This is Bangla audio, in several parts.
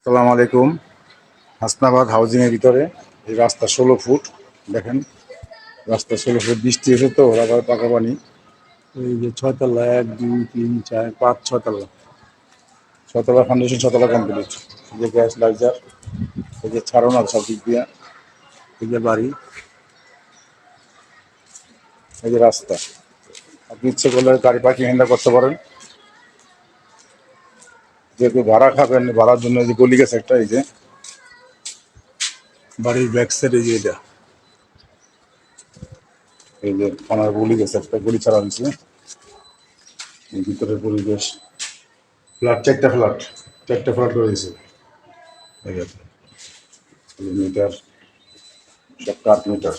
সালাম আলাইকুম। হাসনাবাদ হাউজিং এর ভিতরে এই রাস্তা 16 ফুট। দেখেন রাস্তা 16 ফুট, বৃষ্টি এসে তো রাবার পাকা পানি। এই যে 6 তলা, 1 2 3 4 5 6 তলা, 6 তলা ফাউন্ডেশন, 6 তলা কমপ্লিট। এই যে গ্যাস লাইজার, এই যে ছাড়ন আর সব দিক দিয়া, এই যে বাড়ি, এই যে রাস্তা। আপনি ইচ্ছে করলে গাড়ি পার্কিং এখানে করতে পারেন। যেহেতু ভাড়া খাবেন, ভাড়ার জন্য এই যে গলি গেছে একটা, এই যে বাড়ির ব্যাক সাইড, এই যে এটা, এই যে আমার গলি গেছে একটা, গলি ছাড়া হয়েছে। এই ভিতরের পরিবেশ, ফ্ল্যাট, 4টা ফ্ল্যাট, 4টা ফ্ল্যাট করে দিয়েছে। এই যে মিটার, সব কাঠ মিটার।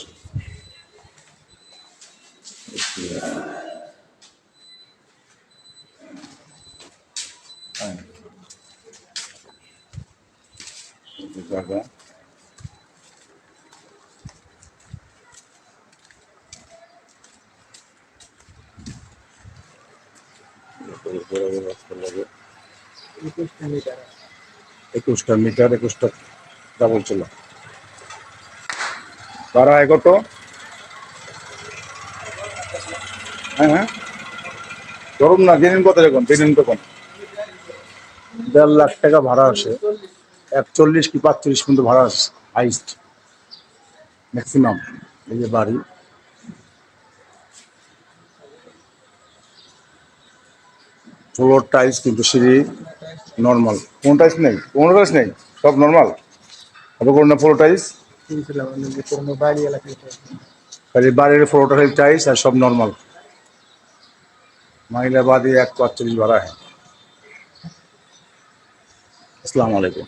হ্যাঁ, এই যে জায়গা, এরপরে বড় বড় রাস্তা লাগে। 21টা মিটার, 21টা ডাবল চলা। ভাড়া কত? হ্যাঁ হ্যাঁ, ধরুন না, জেনুইন কথা, যখন জেনুইন তখন 1.5 লাখ টাকা ভাড়া আসে। 41 কি 45 পর্যন্ত ভাড়া আসে, হাইস্ট, ম্যাক্সিমাম। এই যে বাড়ি, ফ্লোর টাইলস, কিন্তু সিঁড়ি নর্মাল। কোনো টাইলস নেই, কোনো টাইলস নেই, সব নর্মাল। হবে কোনো না ফ্লোর টাইলস, খালি বাড়ির ফ্লোর টাইলস আর সব নর্মাল। মহিলা বাদে 1.45 ভাড়া है। আসসালামু আলাইকুম।